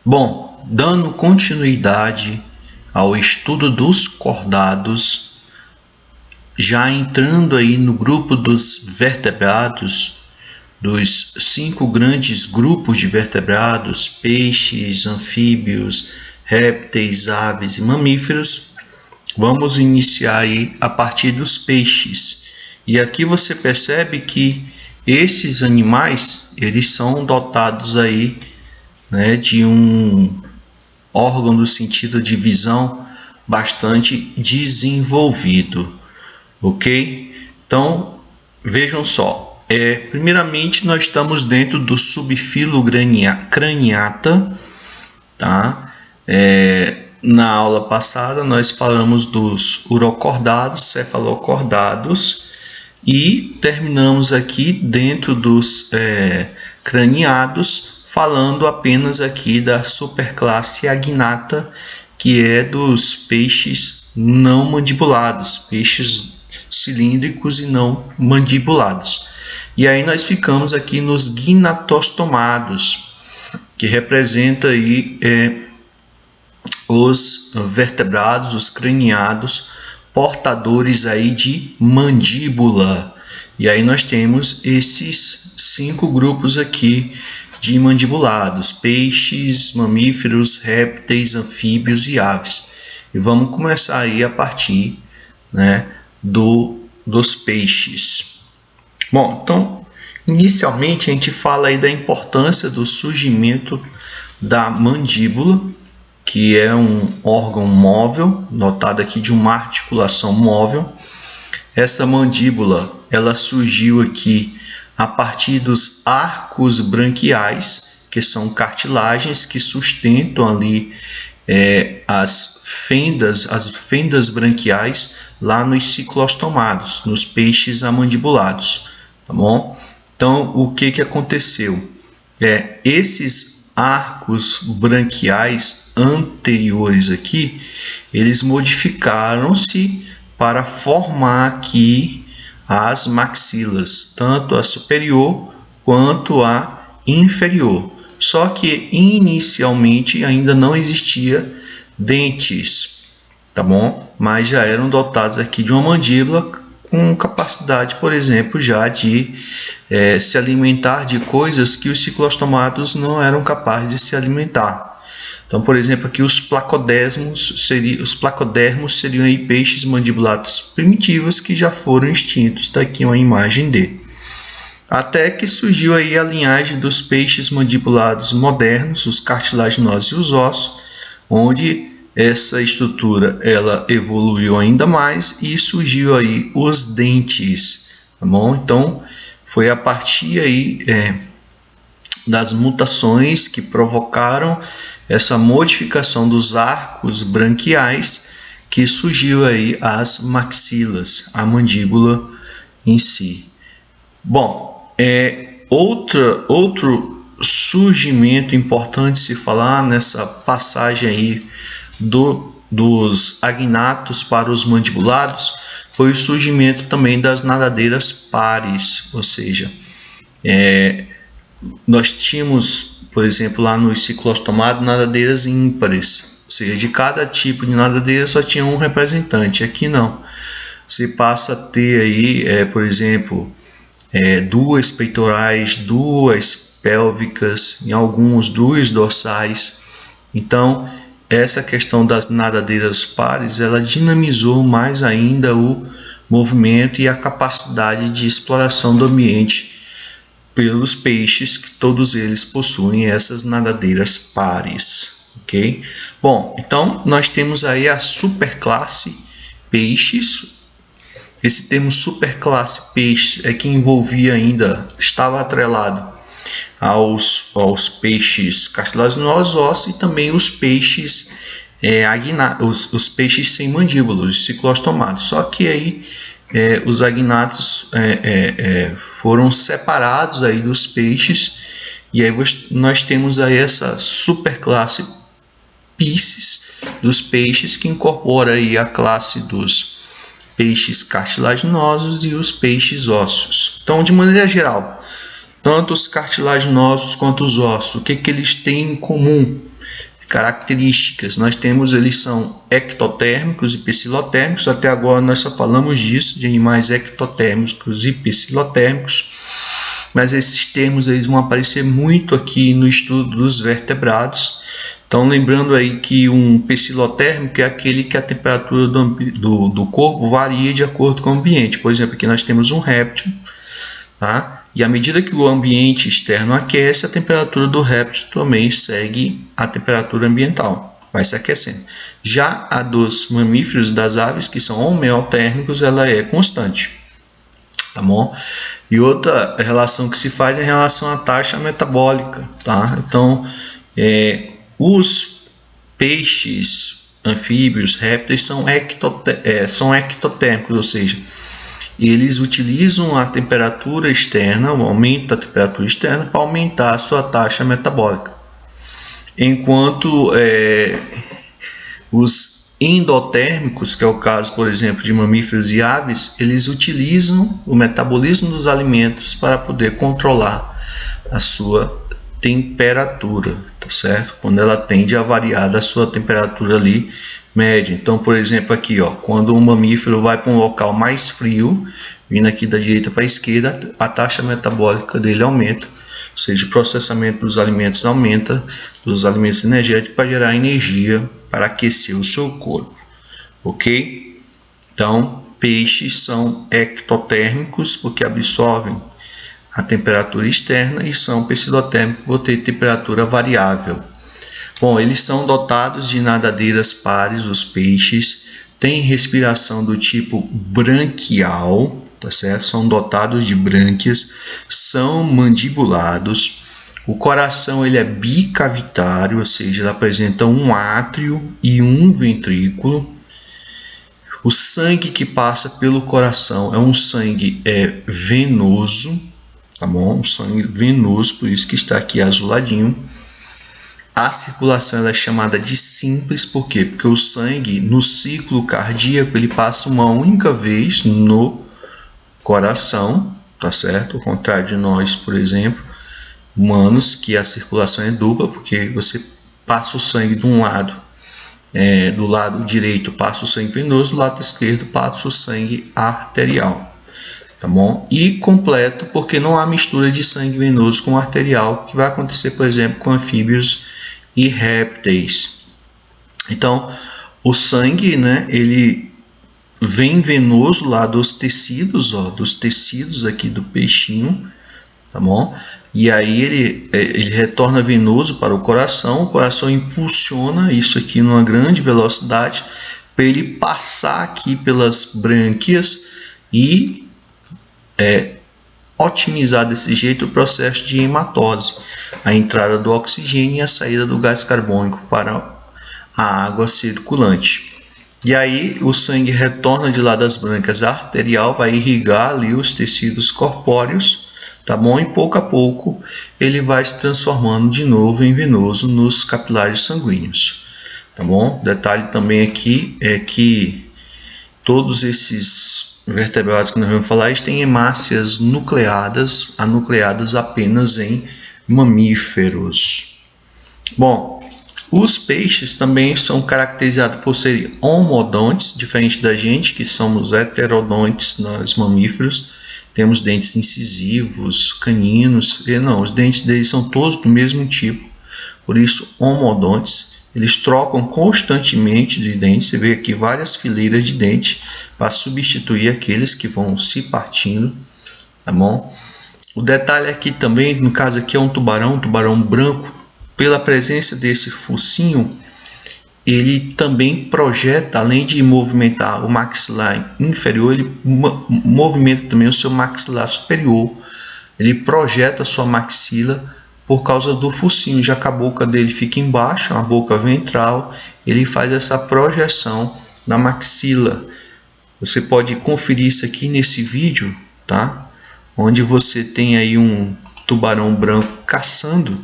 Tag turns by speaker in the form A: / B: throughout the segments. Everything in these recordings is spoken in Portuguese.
A: Bom, dando continuidade ao estudo dos cordados, já entrando aí no grupo dos vertebrados, dos 5 grandes grupos de vertebrados, peixes, anfíbios, répteis, aves e mamíferos, vamos iniciar aí a partir dos peixes. E aqui você percebe que esses animais, eles são dotados aí, né, de um órgão do sentido de visão bastante desenvolvido, ok? Então, vejam só, primeiramente nós estamos dentro do subfilo craniata, tá? Na aula passada nós falamos dos urocordados, cefalocordados e terminamos aqui dentro dos craniados, falando apenas aqui da superclasse agnata, que é dos peixes não mandibulados, peixes cilíndricos e não mandibulados. E aí nós ficamos aqui nos gnatostomados, que representa aí os vertebrados, os craniados, portadores aí de mandíbula. E aí nós temos esses 5 grupos aqui de mandibulados: peixes, mamíferos, répteis, anfíbios e aves. E vamos começar aí a partir, né, dos peixes. Bom, então, inicialmente a gente fala aí da importância do surgimento da mandíbula, que é um órgão móvel, dotado aqui de uma articulação móvel. Essa mandíbula, ela surgiu aqui a partir dos arcos branquiais, que são cartilagens que sustentam ali as fendas branquiais lá nos ciclostomados, nos peixes amandibulados, tá bom? Então, o que aconteceu? Esses arcos branquiais anteriores aqui, eles modificaram-se para formar aqui as maxilas, tanto a superior quanto a inferior. Só que inicialmente ainda não existia dentes, tá bom? Mas já eram dotados aqui de uma mandíbula com capacidade, por exemplo, já de se alimentar de coisas que os ciclostomados não eram capazes de se alimentar. Então, por exemplo, aqui os placodermos seriam aí peixes mandibulados primitivos que já foram extintos. Está aqui uma imagem dele. Até que surgiu aí a linhagem dos peixes mandibulados modernos, os cartilaginosos e os ossos, onde essa estrutura ela evoluiu ainda mais e surgiu aí os dentes, tá bom? Então, foi a partir aí das mutações que provocaram essa modificação dos arcos branquiais que surgiu aí as maxilas, a mandíbula em si. Bom, outro surgimento importante se falar nessa passagem aí dos agnatos para os mandibulados foi o surgimento também das nadadeiras pares, ou seja, nós tínhamos, por exemplo, lá no ciclostomado, nadadeiras ímpares, ou seja, de cada tipo de nadadeira só tinha um representante. Aqui não, você passa a ter aí, por exemplo, 2 peitorais, 2 pélvicas, em alguns 2 dorsais. Então, essa questão das nadadeiras pares, ela dinamizou mais ainda o movimento e a capacidade de exploração do ambiente pelos peixes, que todos eles possuem essas nadadeiras pares, ok? Bom, então nós temos aí a superclasse peixes. Esse termo superclasse peixe que envolvia ainda, estava atrelado aos peixes cartilaginosos ossos e também os peixes os peixes sem mandíbula, os ciclostomados. Só que aí os agnatos foram separados aí dos peixes, e aí nós temos aí essa superclasse Pisces dos peixes, que incorpora aí a classe dos peixes cartilaginosos e os peixes ósseos. Então, de maneira geral, tanto os cartilaginosos quanto os ossos, o que eles têm em comum? Características, nós temos, eles são ectotérmicos e psilotérmicos. Até agora nós só falamos disso, de animais ectotérmicos e psilotérmicos, mas esses termos eles vão aparecer muito aqui no estudo dos vertebrados. Então, lembrando aí que um psilotérmico é aquele que a temperatura do corpo varia de acordo com o ambiente. Por exemplo, aqui nós temos um réptil, tá? E à medida que o ambiente externo aquece, a temperatura do réptil também segue a temperatura ambiental, vai se aquecendo. Já a dos mamíferos e das aves, que são homeotérmicos, ela é constante, tá bom? E outra relação que se faz é em relação à taxa metabólica, tá? Então, os peixes, anfíbios, répteis são ectotérmicos, ou seja, eles utilizam a temperatura externa, o aumento da temperatura externa, para aumentar a sua taxa metabólica. Enquanto os endotérmicos, que é o caso, por exemplo, de mamíferos e aves, eles utilizam o metabolismo dos alimentos para poder controlar a sua temperatura, tá certo? Quando ela tende a variar da sua temperatura ali média. Então, por exemplo, aqui, ó, quando um mamífero vai para um local mais frio, vindo aqui da direita para a esquerda, a taxa metabólica dele aumenta, ou seja, o processamento dos alimentos aumenta, dos alimentos energéticos, para gerar energia para aquecer o seu corpo, ok? Então, peixes são ectotérmicos porque absorvem a temperatura externa e são psilotérmicos por ter temperatura variável. Bom, eles são dotados de nadadeiras pares, os peixes, têm respiração do tipo branquial, tá certo? São dotados de brânquias, são mandibulados. O coração ele é bicavitário, ou seja, ele apresenta um átrio e um ventrículo. O sangue que passa pelo coração é um sangue venoso, tá bom? Um sangue venoso, por isso que está aqui azuladinho. A circulação é chamada de simples, por quê? Porque o sangue no ciclo cardíaco ele passa uma única vez no coração, tá certo? Ao contrário de nós, por exemplo, humanos, que a circulação é dupla, porque você passa o sangue de um lado, do lado direito passa o sangue venoso, do lado esquerdo passa o sangue arterial, tá bom? E completo, porque não há mistura de sangue venoso com arterial, que vai acontecer, por exemplo, com anfíbios e répteis. Então, o sangue, né, ele vem venoso lá dos tecidos, ó, dos tecidos aqui do peixinho, tá bom? E aí ele retorna venoso para o coração impulsiona isso aqui numa grande velocidade para ele passar aqui pelas brânquias e otimizar desse jeito o processo de hematose, a entrada do oxigênio e a saída do gás carbônico para a água circulante. E aí o sangue retorna de lá das brânquias arterial, vai irrigar ali os tecidos corpóreos, tá bom? E pouco a pouco ele vai se transformando de novo em venoso nos capilares sanguíneos, tá bom? Detalhe também aqui é que todos esses vertebrados que nós vamos falar, eles têm hemácias nucleadas, anucleadas apenas em mamíferos. Bom, os peixes também são caracterizados por serem homodontes, diferente da gente, que somos heterodontes, nós mamíferos. Temos dentes incisivos, caninos, não, os dentes deles são todos do mesmo tipo, por isso homodontes. Eles trocam constantemente de dentes, você vê aqui várias fileiras de dentes para substituir aqueles que vão se partindo, tá bom? O detalhe aqui também, no caso aqui é um tubarão branco, pela presença desse focinho, ele também projeta, além de movimentar o maxilar inferior, ele movimenta também o seu maxilar superior, ele projeta a sua maxila por causa do focinho, já que a boca dele fica embaixo, a boca ventral, ele faz essa projeção na maxila. Você pode conferir isso aqui nesse vídeo, tá? Onde você tem aí um tubarão branco caçando,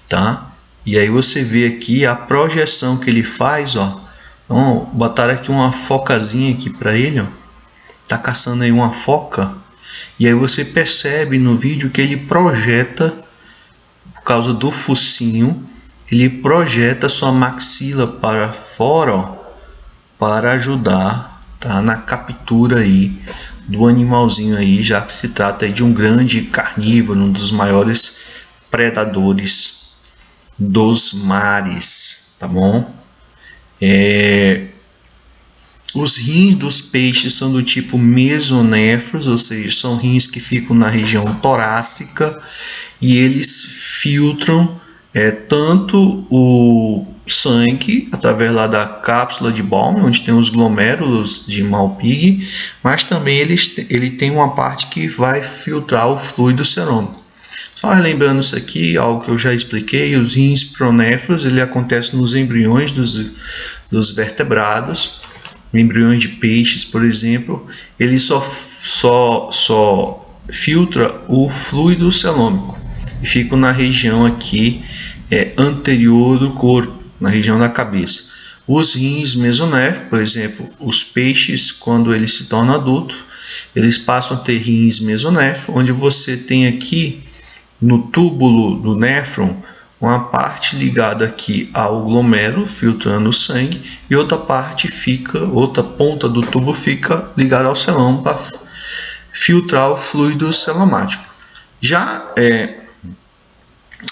A: tá? E aí você vê aqui a projeção que ele faz, ó. Então, botaram aqui uma focazinha aqui para ele, ó. Tá caçando aí uma foca. E aí você percebe no vídeo que ele projeta por causa do focinho, ele projeta sua maxila para fora, ó, para ajudar, tá, na captura aí do animalzinho aí, já que se trata aí de um grande carnívoro, um dos maiores predadores dos mares, tá bom? Os rins dos peixes são do tipo mesonéfros, ou seja, são rins que ficam na região torácica e eles filtram tanto o sangue através lá da cápsula de Bowman, onde tem os glomérulos de Malpighi, mas também ele tem uma parte que vai filtrar o fluido serômico. Só relembrando isso aqui, algo que eu já expliquei, os rins pronéfros, ele acontece nos embriões dos vertebrados, embriões de peixes, por exemplo, ele só filtra o fluido celômico e fica na região aqui anterior do corpo, na região da cabeça. Os rins mesonéficos, por exemplo, os peixes, quando eles se tornam adultos, eles passam a ter rins mesonéficos, onde você tem aqui no túbulo do néfron uma parte ligada aqui ao glomérulo, filtrando o sangue, e outra ponta do tubo fica ligada ao celoma para filtrar o fluido celomático. Já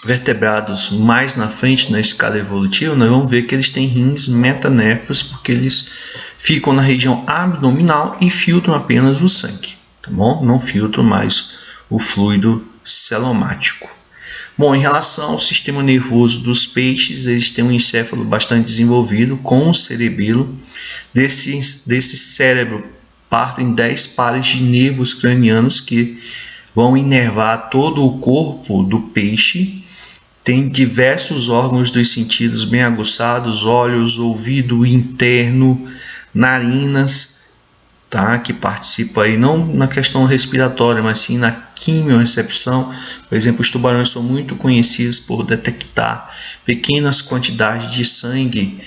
A: vertebrados mais na frente na escala evolutiva, nós vamos ver que eles têm rins metanéfros, porque eles ficam na região abdominal e filtram apenas o sangue, tá bom? Não filtram mais o fluido celomático. Bom, em relação ao sistema nervoso dos peixes, eles têm um encéfalo bastante desenvolvido com o cerebelo. Desse cérebro partem 10 pares de nervos cranianos que vão inervar todo o corpo do peixe. Tem diversos órgãos dos sentidos bem aguçados, olhos, ouvido interno, narinas, tá? Que participa aí não na questão respiratória, mas sim na quimiorrecepção. Por exemplo, os tubarões são muito conhecidos por detectar pequenas quantidades de sangue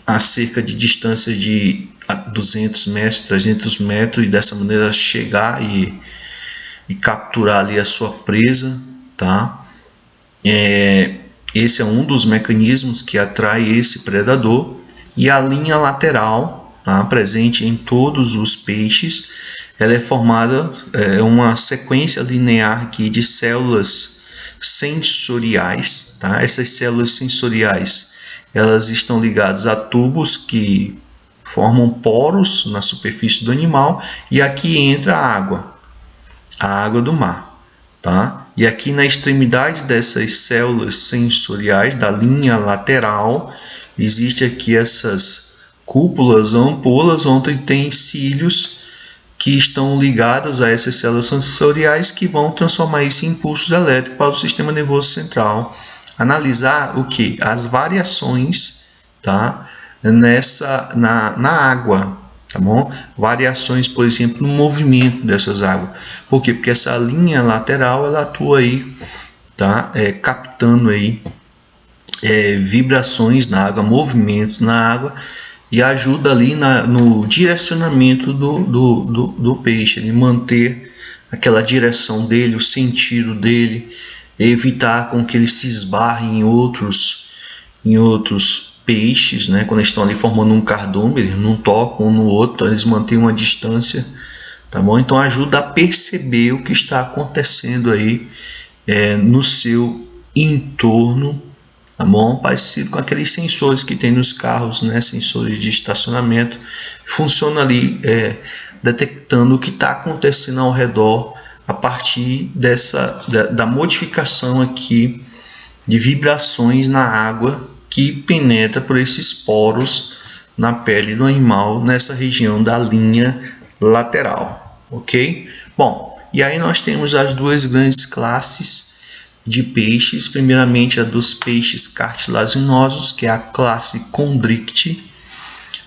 A: a cerca de distância de 200 metros, 300 metros, e dessa maneira chegar e capturar ali a sua presa, tá? Esse é um dos mecanismos que atrai esse predador. E a linha lateral, tá, presente em todos os peixes, ela é formada uma sequência linear aqui de células sensoriais, tá? Essas células sensoriais, elas estão ligadas a tubos que formam poros na superfície do animal, e aqui entra a água do mar, tá? E aqui na extremidade dessas células sensoriais da linha lateral, existe aqui essas cúpulas, ampolas, onde tem cílios que estão ligados a essas células sensoriais, que vão transformar isso em impulsos elétricos para o sistema nervoso central. Analisar o que? As variações, tá? Na água, tá bom? Variações, por exemplo, no movimento dessas águas. Por quê? Porque essa linha lateral, ela atua aí, tá? Captando aí vibrações na água, movimentos na água, e ajuda ali no direcionamento do peixe, ele manter aquela direção dele, o sentido dele, evitar com que ele se esbarre em outros peixes, né? Quando eles estão ali formando um cardume, eles não tocam um no outro, eles mantêm uma distância, tá bom? Então ajuda a perceber o que está acontecendo aí no seu entorno, tá bom? Parecido com aqueles sensores que tem nos carros, né? Sensores de estacionamento, funciona ali detectando o que está acontecendo ao redor a partir da modificação aqui de vibrações na água que penetra por esses poros na pele do animal, nessa região da linha lateral, ok? Bom, e aí nós temos as duas grandes classes de peixes. Primeiramente a dos peixes cartilaginosos, que é a classe Chondrichthyes,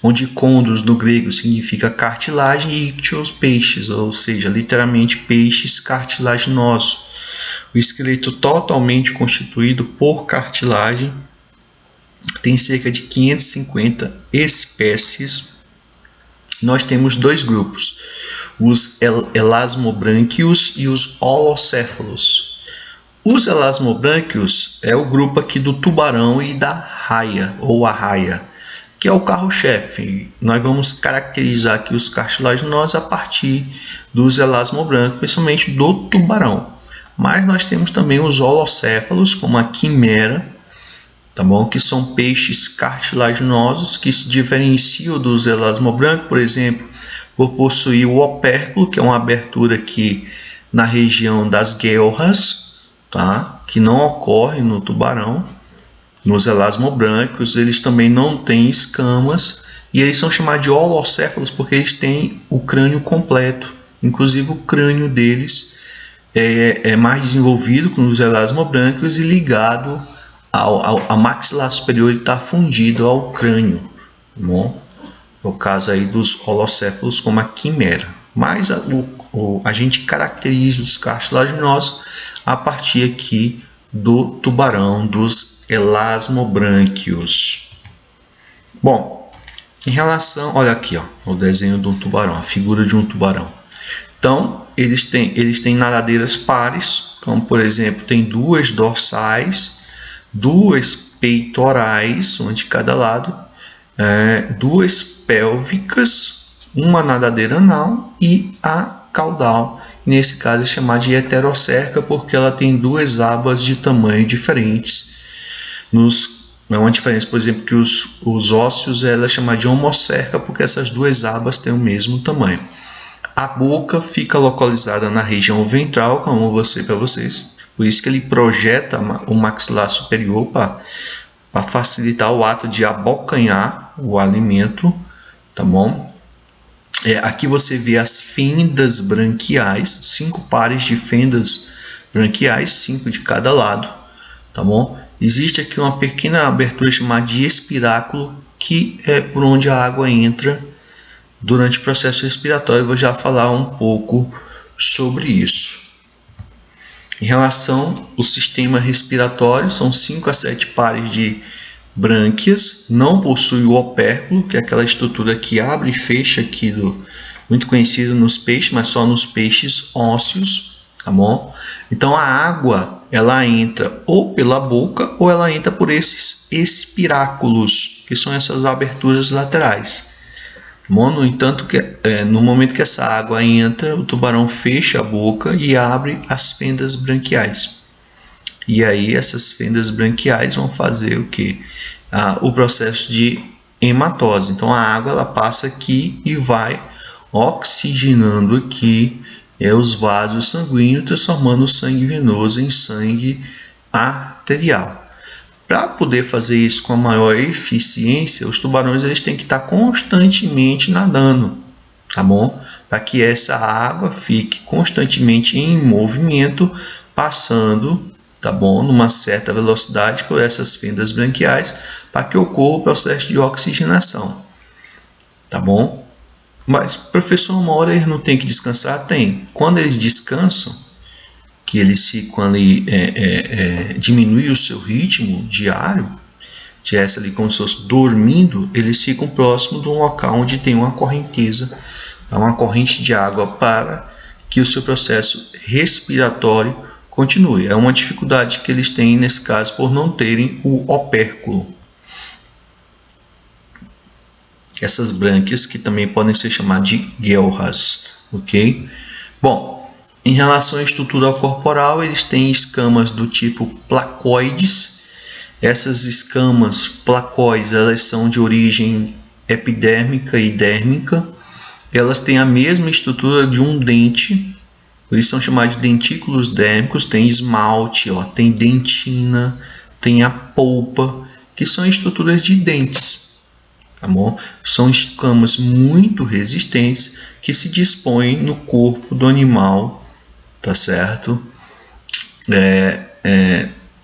A: onde chondros no grego significa cartilagem e ictios peixes, ou seja, literalmente peixes cartilaginosos. O esqueleto totalmente constituído por cartilagem, tem cerca de 550 espécies. Nós temos dois grupos, os elasmobranquios e os holocéfalos. Os elasmobrânquios é o grupo aqui do tubarão e da raia, ou arraia, que é o carro-chefe. Nós vamos caracterizar aqui os cartilaginosos a partir dos elasmobrânquios, principalmente do tubarão. Mas nós temos também os holocéfalos, como a quimera, tá bom? Que são peixes cartilaginosos que se diferenciam dos elasmobrânquios, por exemplo, por possuir o opérculo, que é uma abertura aqui na região das guelras, tá? Que não ocorre no tubarão. Nos elasmobrânquios, eles também não têm escamas e eles são chamados de holocéfalos porque eles têm o crânio completo. Inclusive, o crânio deles é mais desenvolvido com os elasmobrânquios e ligado ao maxilar superior, está fundido ao crânio. Tá bom? No caso aí dos holocéfalos, como a quimera. Mas a gente caracteriza os cartilaginosos a partir aqui do tubarão, dos elasmobrânquios. Bom, em relação, olha aqui, ó, o desenho de um tubarão, a figura de um tubarão. Então, eles têm nadadeiras pares, como por exemplo, tem duas dorsais, duas peitorais, uma de cada lado, duas pélvicas, uma nadadeira anal e a caudal. Nesse caso é chamada de heterocerca porque ela tem duas abas de tamanho diferentes. É uma diferença, por exemplo, que os ósseos ela é chamada de homocerca porque essas duas abas têm o mesmo tamanho. A boca fica localizada na região ventral, como eu mostrei para vocês. Por isso que ele projeta o maxilar superior para facilitar o ato de abocanhar o alimento, tá bom? Aqui você vê as fendas branquiais, 5 pares de fendas branquiais, 5 de cada lado, tá bom? Existe aqui uma pequena abertura chamada de espiráculo, que é por onde a água entra durante o processo respiratório. Eu vou já falar um pouco sobre isso. Em relação ao sistema respiratório, são 5 a 7 pares de brânquias, não possui o opérculo, que é aquela estrutura que abre e fecha aqui, muito conhecido nos peixes, mas só nos peixes ósseos, tá bom? Então a água ela entra ou pela boca ou ela entra por esses espiráculos, que são essas aberturas laterais. Tá bom? No entanto, no momento que essa água entra, o tubarão fecha a boca e abre as fendas branquiais. E aí essas fendas branquiais vão fazer o quê? O processo de hematose. Então a água ela passa aqui e vai oxigenando aqui os vasos sanguíneos, transformando o sangue venoso em sangue arterial. Para poder fazer isso com a maior eficiência, os tubarões eles têm que estar constantemente nadando, tá bom? Para que essa água fique constantemente em movimento, passando, tá bom, numa certa velocidade por essas fendas branquiais, para que ocorra o processo de oxigenação, tá bom? Mas, professor, uma hora eles não tem que descansar? Tem. Quando eles descansam, que eles ficam ali, diminuem o seu ritmo diário, tivesse ali como se fosse dormindo, eles ficam próximo de um local onde tem uma correnteza, uma corrente de água para que o seu processo respiratório continue. É uma dificuldade que eles têm nesse caso por não terem o opérculo. Essas brânquias que também podem ser chamadas de guelras, ok? Bom, em relação à estrutura corporal, eles têm escamas do tipo placoides. Essas escamas placoides, elas são de origem epidérmica e dérmica. Elas têm a mesma estrutura de um dente. Eles são chamados de dentículos dérmicos. Tem esmalte, ó, tem dentina, tem a polpa, que são estruturas de dentes. Tá bom? São escamas muito resistentes que se dispõem no corpo do animal, tá certo?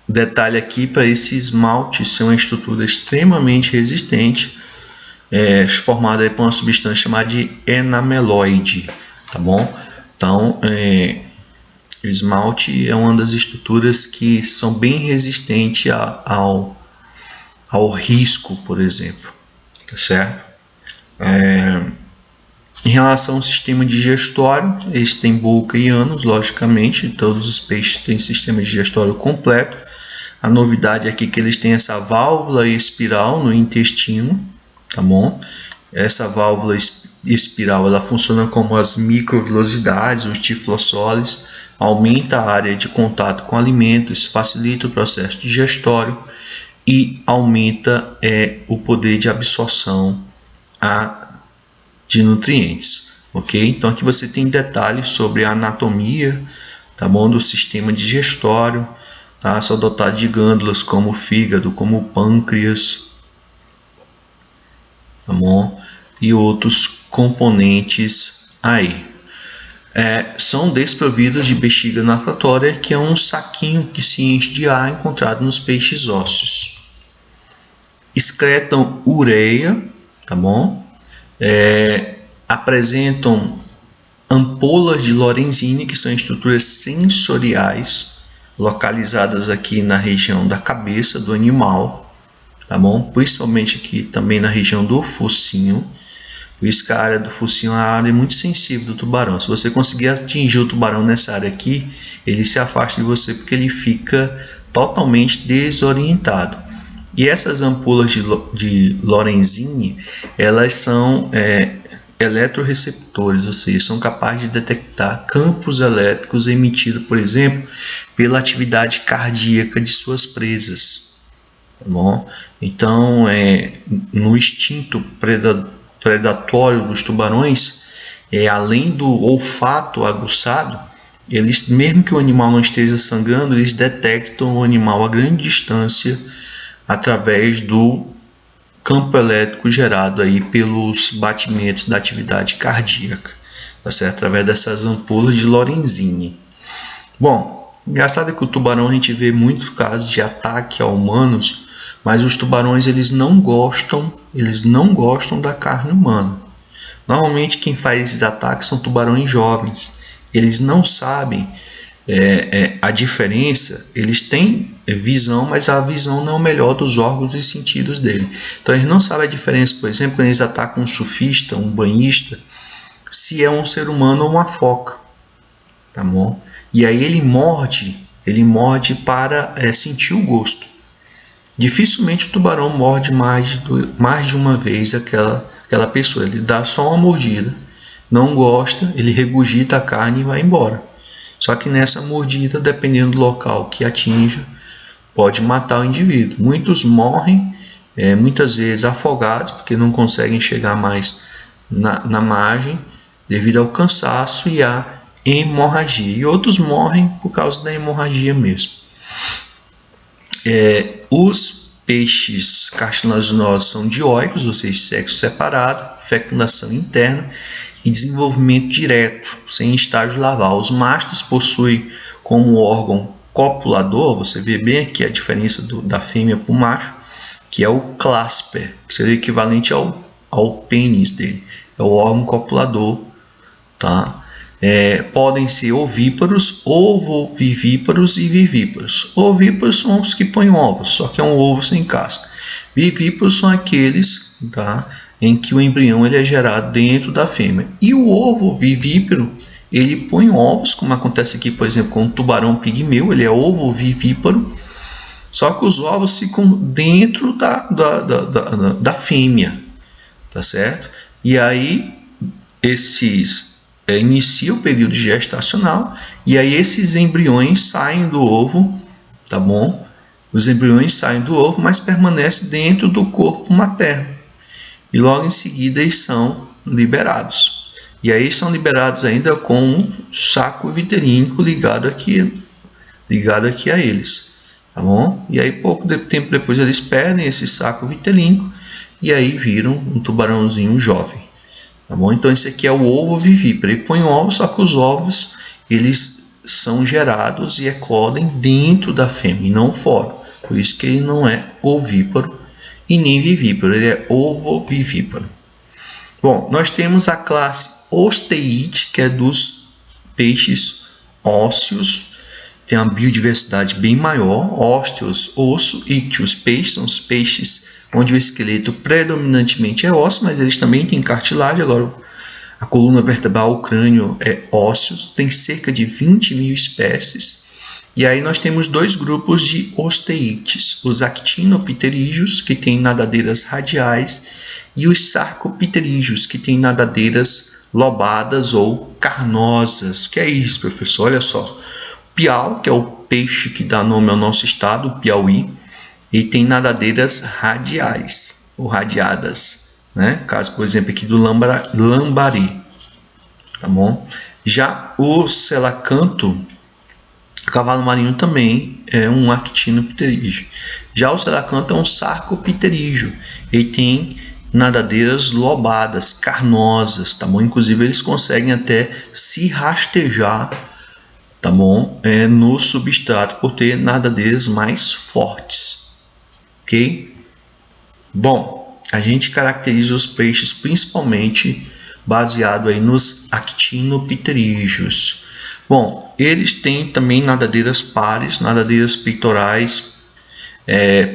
A: Detalhe aqui para esse esmalte ser uma estrutura extremamente resistente, formada por uma substância chamada de enameloide, tá bom? Então, o esmalte é uma das estruturas que são bem resistentes ao risco, por exemplo. Tá certo? Em relação ao sistema digestório, eles têm boca e ânus, logicamente, todos os peixes têm sistema digestório completo. A novidade aqui é que eles têm essa válvula espiral no intestino, tá bom? Essa válvula espiral ela funciona como as microvilosidades, os tiflossoles, aumenta a área de contato com alimentos, facilita o processo digestório e aumenta o poder de absorção de nutrientes, ok? Então aqui você tem detalhes sobre a anatomia, tá bom, do sistema digestório, tá? São dotados de glândulas como o fígado, como o pâncreas, tá bom? E outros componentes aí. São desprovidos de bexiga natatória, que é um saquinho que se enche de ar encontrado nos peixes ósseos. Excretam ureia, tá bom? Apresentam ampolas de Lorenzini, que são estruturas sensoriais localizadas aqui na região da cabeça do animal, tá bom? Principalmente aqui também na região do focinho. Por isso que a área do focinho é uma área muito sensível do tubarão. Se você conseguir atingir o tubarão nessa área aqui, ele se afasta de você porque ele fica totalmente desorientado. E essas ampolas de Lorenzini, elas são eletroreceptores, ou seja, são capazes de detectar campos elétricos emitidos, por exemplo, pela atividade cardíaca de suas presas. Tá bom? Então, no instinto predatório dos tubarões, além do olfato aguçado, eles, mesmo que o animal não esteja sangrando, eles detectam o animal a grande distância através do campo elétrico gerado aí pelos batimentos da atividade cardíaca, tá certo? Através dessas ampolas de Lorenzini. Bom, engraçado é que o tubarão a gente vê muitos casos de ataque a humanos, mas os tubarões eles não gostam da carne humana. Normalmente quem faz esses ataques são tubarões jovens. Eles não sabem a diferença. Eles têm visão, mas a visão não é o melhor dos órgãos e sentidos dele. Então eles não sabem a diferença, por exemplo, quando eles atacam um surfista, um banhista, se é um ser humano ou uma foca, tá bom? E aí ele morde para sentir o gosto. Dificilmente o tubarão morde mais de uma vez aquela pessoa. Ele dá só uma mordida, não gosta, ele regurgita a carne e vai embora. Só que nessa mordida, dependendo do local que atinja, pode matar o indivíduo. Muitos morrem, muitas vezes afogados, porque não conseguem chegar mais na margem, devido ao cansaço e à hemorragia. E outros morrem por causa da hemorragia mesmo. Os peixes cartilaginosos são dioicos, ou seja, sexo separado, fecundação interna e desenvolvimento direto, sem estágio larval. Os machos possuem como órgão copulador, você vê bem aqui a diferença da fêmea para o macho, que é o clasper, que seria equivalente ao pênis dele, é o órgão copulador, tá? Podem ser ovíparos, ovovivíparos e vivíparos. Ovíparos são os que põem ovos, só que é um ovo sem casca. Vivíparos são aqueles, tá, em que o embrião ele é gerado dentro da fêmea. E o ovo vivíparo, ele põe ovos, como acontece aqui, por exemplo, com o tubarão pigmeu, ele é ovovivíparo, só que os ovos ficam dentro da fêmea, tá certo? E aí inicia o período gestacional e aí esses embriões saem do ovo, tá bom? Os embriões saem do ovo, mas permanecem dentro do corpo materno. E logo em seguida eles são liberados. E aí são liberados ainda com um saco vitelínico ligado aqui a eles, tá bom? E aí pouco tempo depois eles perdem esse saco vitelínico e aí viram um tubarãozinho jovem. Tá bom? Então esse aqui é o ovo vivíparo. Ele põe ovos, só que os ovos eles são gerados e eclodem dentro da fêmea e não fora. Por isso que ele não é ovíparo e nem vivíparo, ele é ovovivíparo. Bom, nós temos a classe Osteite, que é dos peixes ósseos. Tem uma biodiversidade bem maior. Ósteos, osso, ictios, peixes, são os peixes onde o esqueleto predominantemente é ósseo, mas eles também têm cartilagem. Agora, A coluna vertebral, o crânio é ósseo, tem cerca de 20 mil espécies. E aí nós temos dois grupos de osteítes, os actinopterídeos, que têm nadadeiras radiais, e os sarcopterídeos, que têm nadadeiras lobadas ou carnosas. Que é isso, professor? Olha só. Piau, que é o peixe que dá nome ao nosso estado, o Piauí, ele tem nadadeiras radiais ou radiadas, né? Caso, por exemplo, aqui do lambari, tá bom? Já o selacanto, o cavalo marinho, também é um actinopterídeo. Já o selacanto é um sarcopterídeo. Ele tem nadadeiras lobadas, carnosas, tá bom? Inclusive eles conseguem até se rastejar, tá bom? No substrato por ter nadadeiras mais fortes, ok? Bom, a gente caracteriza os peixes principalmente baseado aí nos actinopterídeos. Bom, eles têm também nadadeiras pares, nadadeiras peitorais,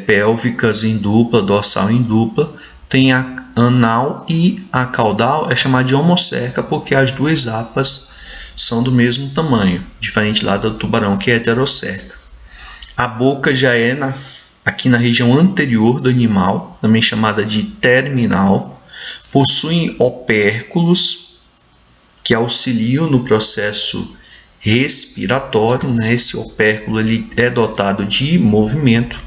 A: pélvicas em dupla, dorsal em dupla. Tem a anal e a caudal é chamada de homocerca porque as duas apas são do mesmo tamanho, diferente lá do tubarão, que é heterocerca. A boca já é aqui na região anterior do animal, também chamada de terminal. Possuem opérculos que auxiliam no processo respiratório, né? Esse opérculo ele é dotado de movimento.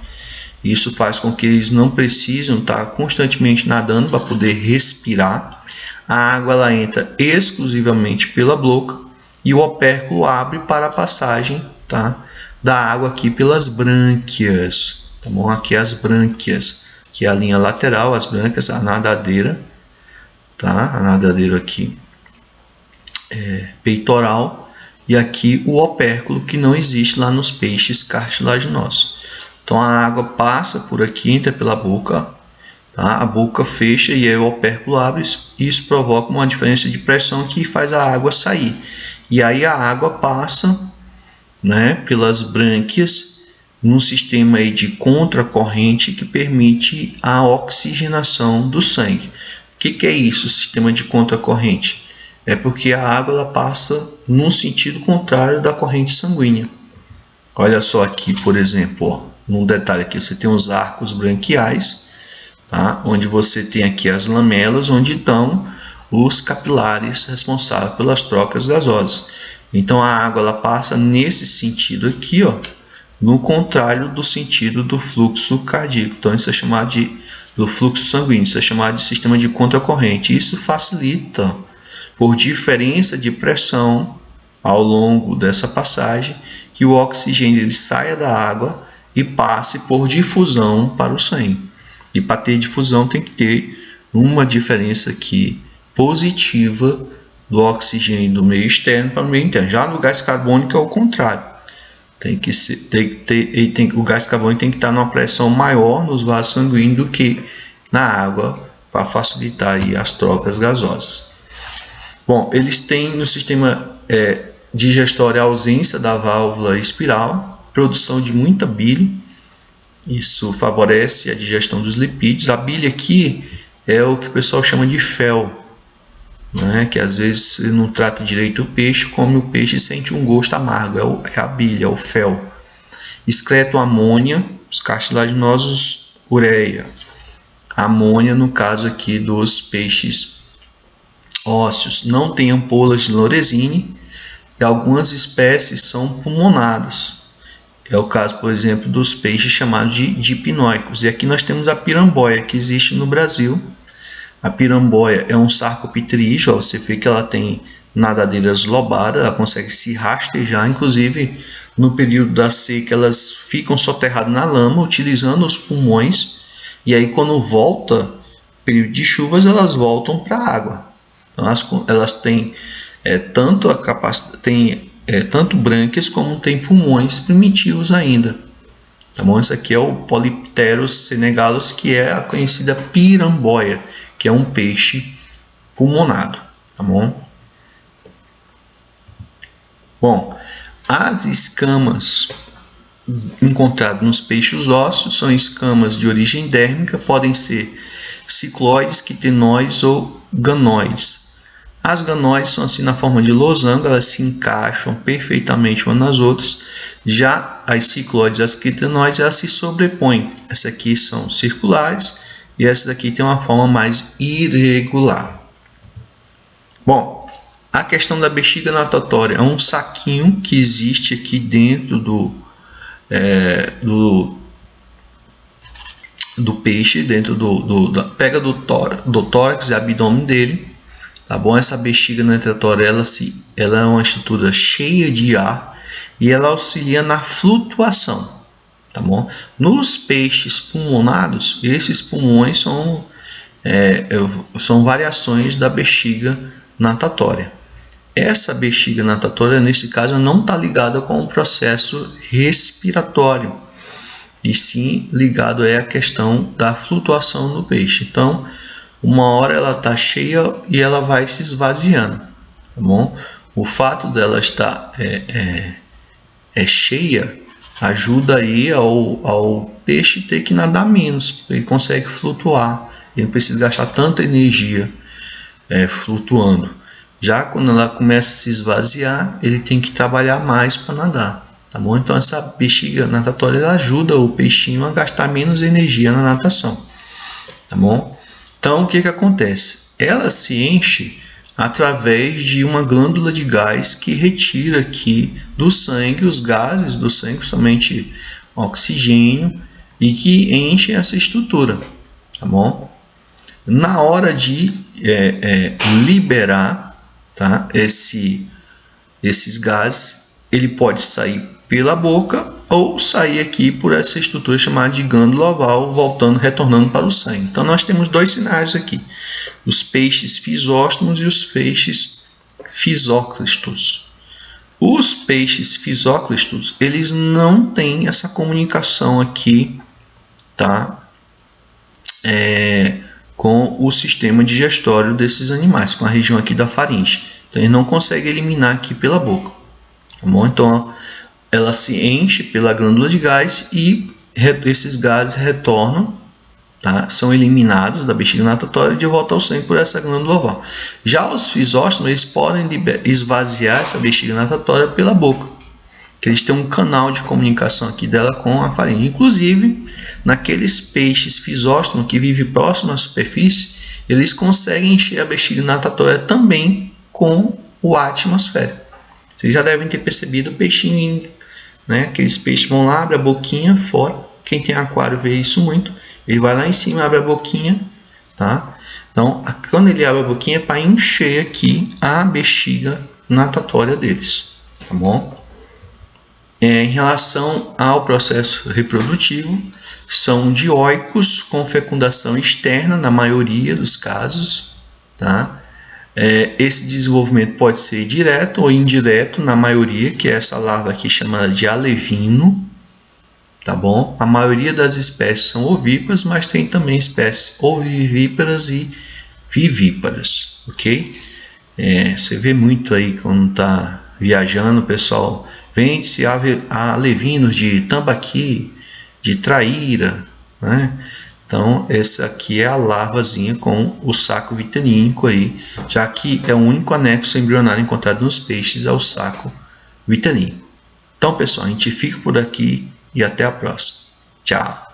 A: Isso faz com que eles não precisem estar constantemente nadando para poder respirar. A água ela entra exclusivamente pela boca e o opérculo abre para a passagem, tá, da água aqui pelas brânquias. Tá bom? Aqui as brânquias, que é a linha lateral, as brânquias, a nadadeira, tá? A nadadeira aqui peitoral, e aqui o opérculo, que não existe lá nos peixes cartilaginosos. Então a água passa por aqui, entra pela boca, tá? A boca fecha e aí o opérculo abre, e isso provoca uma diferença de pressão que faz a água sair. E aí a água passa, né, pelas brânquias num sistema aí de contracorrente que permite a oxigenação do sangue. O que é isso, sistema de contracorrente? É porque a água ela passa no sentido contrário da corrente sanguínea. Olha só aqui, por exemplo, ó, num detalhe aqui, você tem os arcos branquiais, tá? Onde você tem aqui as lamelas, onde estão os capilares responsáveis pelas trocas gasosas. Então a água ela passa nesse sentido aqui, ó, no contrário do sentido do fluxo cardíaco. Então isso é chamado do fluxo sanguíneo, isso é chamado de sistema de contracorrente. Isso facilita, por diferença de pressão ao longo dessa passagem, que o oxigênio ele saia da água e passe por difusão para o sangue. E para ter difusão tem que ter uma diferença aqui positiva do oxigênio do meio externo para o meio interno. Já no gás carbônico é o contrário. O gás carbônico tem que estar numa pressão maior nos vasos sanguíneos do que na água, para facilitar aí as trocas gasosas. Bom, eles têm no sistema digestório a ausência da válvula espiral, produção de muita bile. Isso favorece a digestão dos lipídios. A bile aqui é o que o pessoal chama de fel, né? Que às vezes não trata direito o peixe, come o peixe e sente um gosto amargo. É a bile, é o fel. Excretam amônia, os cartilaginosos ureia. Amônia no caso aqui dos peixes ósseos. Não tem ampolas de Lorenzini e algumas espécies são pulmonadas. É o caso, por exemplo, dos peixes chamados de dipnóicos. E aqui nós temos a piramboia, que existe no Brasil. A piramboia é um sarcopterídeo, você vê que ela tem nadadeiras lobadas, ela consegue se rastejar, inclusive no período da seca elas ficam soterradas na lama, utilizando os pulmões, e aí quando volta o período de chuvas, elas voltam para a água. Então, elas têm tanto a capacidade, tanto brânquias como tem pulmões primitivos ainda. Tá bom? Esse aqui é o Polypterus senegalus, que é a conhecida piramboia, que é um peixe pulmonado. Tá bom? Bom, as escamas encontradas nos peixes ósseos são escamas de origem dérmica, podem ser cicloides, quitinoides ou ganoides. As ganoides são assim na forma de losango, elas se encaixam perfeitamente umas nas outras. Já as cicloides e as quitenoides, elas se sobrepõem. Essas aqui são circulares e essa daqui tem uma forma mais irregular. Bom, a questão da bexiga natatória é um saquinho que existe aqui dentro do peixe, dentro pega do tórax e abdômen dele, tá bom? Essa bexiga natatória ela é uma estrutura cheia de ar e ela auxilia na flutuação, tá bom? Nos peixes pulmonados, esses pulmões são variações da bexiga natatória. Essa bexiga natatória, nesse caso, não está ligada com o processo respiratório, e sim ligado à questão da flutuação do peixe. Então, uma hora ela está cheia e ela vai se esvaziando, tá bom? O fato dela estar cheia ajuda aí ao peixe ter que nadar menos, ele consegue flutuar, ele não precisa gastar tanta energia flutuando. Já quando ela começa a se esvaziar, ele tem que trabalhar mais para nadar, tá bom? Então essa bexiga natatória ela ajuda o peixinho a gastar menos energia na natação, tá bom? Então o que acontece? Ela se enche através de uma glândula de gás que retira aqui do sangue os gases do sangue, somente oxigênio, e que enche essa estrutura, tá bom? Na hora de liberar, tá, esses gases, ele pode sair pela boca ou sair aqui por essa estrutura chamada de glândula oval, retornando para o sangue. Então nós temos dois cenários aqui: os peixes fisóstomos e os peixes fisóclistos. Os peixes fisóclistos, eles não têm essa comunicação aqui, tá? Com o sistema digestório desses animais, com a região aqui da faringe. Então ele não consegue eliminar aqui pela boca, tá bom? Então ela se enche pela glândula de gás e esses gases retornam, tá? São eliminados da bexiga natatória de volta ao sangue por essa glândula oval. Já os fisóstomos, eles podem esvaziar essa bexiga natatória pela boca, que eles têm um canal de comunicação aqui dela com a faringe. Inclusive, naqueles peixes fisóstomos que vivem próximo à superfície, eles conseguem encher a bexiga natatória também com o ar atmosférico. Vocês já devem ter percebido o peixinho, né? Aqueles peixes vão lá, abre a boquinha fora. Quem tem aquário vê isso muito. Ele vai lá em cima, abre a boquinha, tá? Então, quando ele abre a boquinha é para encher aqui a bexiga natatória deles, tá bom? Em relação ao processo reprodutivo, são dioicos com fecundação externa na maioria dos casos, tá? Esse desenvolvimento pode ser direto ou indireto na maioria, que é essa larva aqui chamada de alevino, tá bom? A maioria das espécies são ovíparas, mas tem também espécies ovivíparas e vivíparas, ok? Você vê muito aí quando está viajando, pessoal, vende-se alevinos de tambaqui, de traíra, né? Então, essa aqui é a larvazinha com o saco vitanínico aí, já que é o único anexo embrionário encontrado nos peixes, é o saco vitanínico. Então, pessoal, a gente fica por aqui e até a próxima. Tchau!